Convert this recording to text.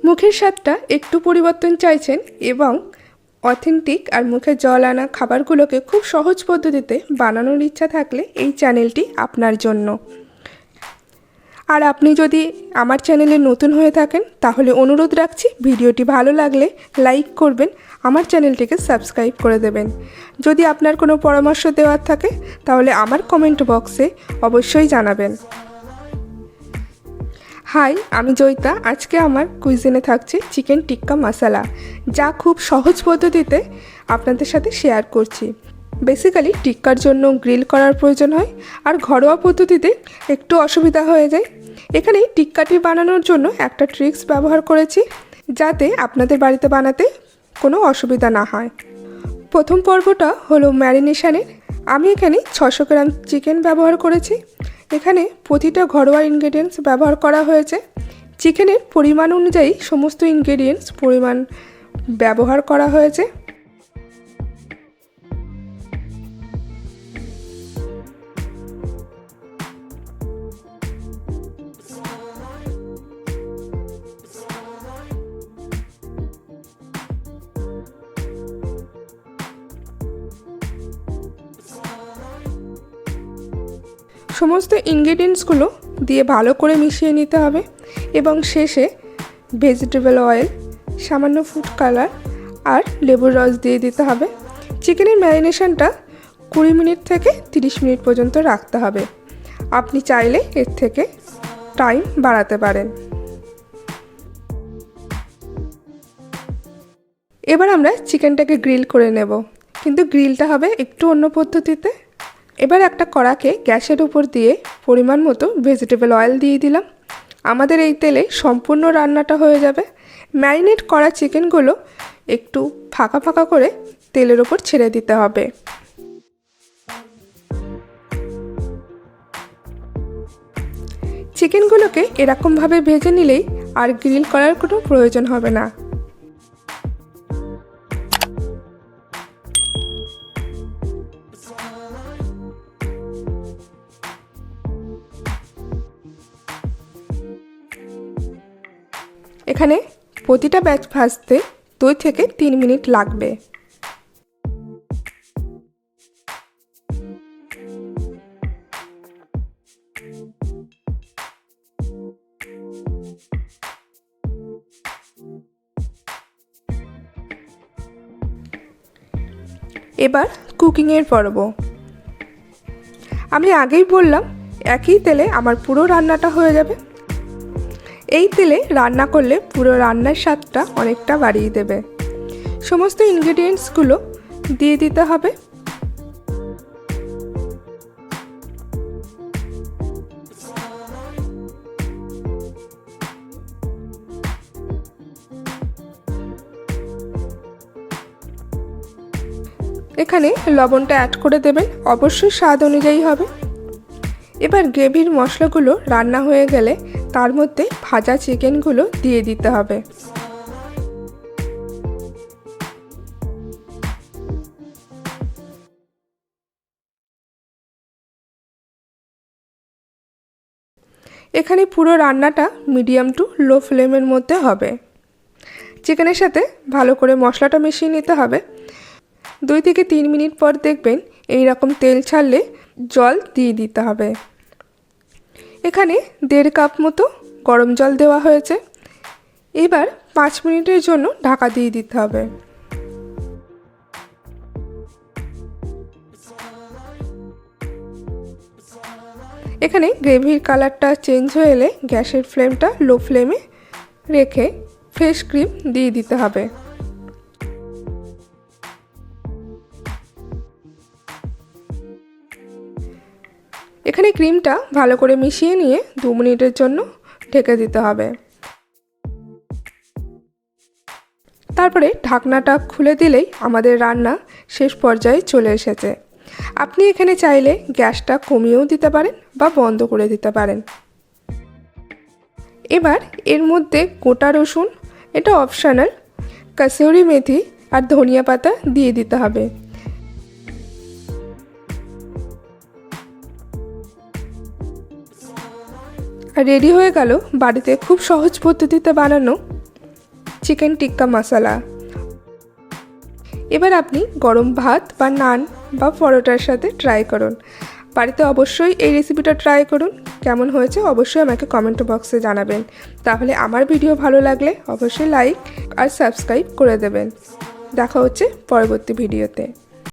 মুখের স্বাদটা একটু পরিবর্তন চাইছেন এবং অথেন্টিক আর মুখে জল আনা খাবারগুলোকে খুব সহজ পদ্ধতিতে বানানোর ইচ্ছা থাকলে এই চ্যানেলটি আপনার জন্য। আর আপনি যদি আমার চ্যানেলে নতুন হয়ে থাকেন তাহলে অনুরোধ রাখছি ভিডিওটি ভালো লাগলে লাইক করবেন, আমার চ্যানেলটিকে সাবস্ক্রাইব করে দেবেন। যদি আপনার কোনো পরামর্শ দেওয়ার থাকে তাহলে আমার কমেন্ট বক্সে অবশ্যই জানাবেন। হাই, আমি জয়িতা। আজকে আমার কুইজিনে থাকছে চিকেন টিক্কা মশলা, যা খুব সহজ পদ্ধতিতে আপনাদের সাথে শেয়ার করছি। বেসিক্যালি টিক্কার জন্য গ্রিল করার প্রয়োজন হয়, আর ঘরোয়া পদ্ধতিতে একটু অসুবিধা হয়ে যায়। এখানে টিক্কাটি বানানোর জন্য একটা ট্রিক্স ব্যবহার করেছি, যাতে আপনাদের বাড়িতে বানাতে কোনো অসুবিধা না হয়। প্রথম পর্বটা হলো ম্যারিনেশনের। আমি এখানে 600 গ্রাম চিকেন ব্যবহার করেছি। এখানে প্রতিটা ঘরোয়া ইনগ্রেডিয়েন্টস ব্যবহার করা হয়েছে। চিকেনের পরিমাণ অনুযায়ী সমস্ত ইনগ্রেডিয়েন্টস পরিমাণ ব্যবহার করা হয়েছে। সমস্ত ইনগ্রেডিয়েন্টসগুলো দিয়ে ভালো করে মিশিয়ে নিতে হবে এবং শেষে ভেজিটেবল অয়েল, সামান্য ফুড কালার আর লেবুর রস দিয়ে দিতে হবে। চিকেনের ম্যারিনেশনটা 20 মিনিট থেকে 30 মিনিট পর্যন্ত রাখতে হবে। আপনি চাইলে এর থেকে টাইম বাড়াতে পারেন। এবার আমরা চিকেনটাকে গ্রিল করে নেব, কিন্তু গ্রিলটা হবে একটু অন্য পদ্ধতিতে। এবার একটা কড়াকে গ্যাসের উপর দিয়ে পরিমাণ মতো ভেজিটেবল অয়েল দিয়ে দিলাম। আমাদের এই তেলে সম্পূর্ণ রান্নাটা হয়ে যাবে। ম্যারিনেট করা চিকেনগুলো একটু ফাঁকা ফাঁকা করে তেলের ওপর ছেড়ে দিতে হবে। চিকেনগুলোকে এরকমভাবে ভেজে নিলেই আর গ্রিল করার কোনো প্রয়োজন হবে না। এখানে প্রতিটা ব্যাচ ভাজতে 2 থেকে 3 মিনিট লাগবে। এবার কুকিংয়ের পর্ব। আমি আগেই বললাম একই তেলে আমার পুরো রান্নাটা হয়ে যাবে। এই তেলে রান্না করলে পুরো রান্নার স্বাদটা অনেকটা বাড়িয়ে দেবে। সমস্ত ইনগ্রেডিয়েন্টসগুলো দিয়ে দিতে হবে। এখানে লবণটা অ্যাড করে দেবেন, অবশ্যই স্বাদ অনুযায়ী হবে। এবার গ্রেভির মশলাগুলো রান্না হয়ে গেলে তার মধ্যে ভাজা চিকেনগুলো দিয়ে দিতে হবে। এখানে পুরো রান্নাটা মিডিয়াম টু লো ফ্লেমের মধ্যে হবে। চিকেনের সাথে ভালো করে মশলাটা মিশিয়ে নিতে হবে। 2 থেকে 3 মিনিট পর দেখবেন এই রকম তেল ছাড়লে জল দিয়ে দিতে হবে। এখানে 1.5 কাপ মতো গরম জল দেওয়া হয়েছে। এবার 5 মিনিটের জন্য ঢাকা দিয়ে দিতে হবে। এখানে গ্রেভির কালারটা চেঞ্জ হয়ে এলে গ্যাসের ফ্লেমটা লো ফ্লেমে রেখে ফ্রেশ ক্রিম দিয়ে দিতে হবে। এখানে ক্রিমটা ভালো করে মিশিয়ে নিয়ে 2 মিনিটের জন্য ঢেকে দিতে হবে। তারপরে ঢাকনাটা খুলে দিলেই আমাদের রান্না শেষ পর্যায়ে চলে এসেছে। আপনি এখানে চাইলে গ্যাসটা কমিয়েও দিতে পারেন বা বন্ধ করে দিতে পারেন। এবার এর মধ্যে গোটা রসুন, এটা অপশনাল, কাসুরি মেথি আর ধনিয়া পাতা দিয়ে দিতে হবে। রেডি হয়ে গেল বাড়িতে খুব সহজ পদ্ধতিতে বানানো চিকেন টিক্কা মশলা। এবার আপনি গরম ভাত বা নান বা পরোটার সাথে ট্রাই করুন। বাড়িতে অবশ্যই এই রেসিপিটা ট্রাই করুন। কেমন হয়েছে অবশ্যই আমাকে কমেন্ট বক্সে জানাবেন। তাহলে আমার ভিডিও ভালো লাগলে অবশ্যই লাইক আর সাবস্ক্রাইব করে দেবেন। দেখা হচ্ছে পরবর্তী ভিডিওতে।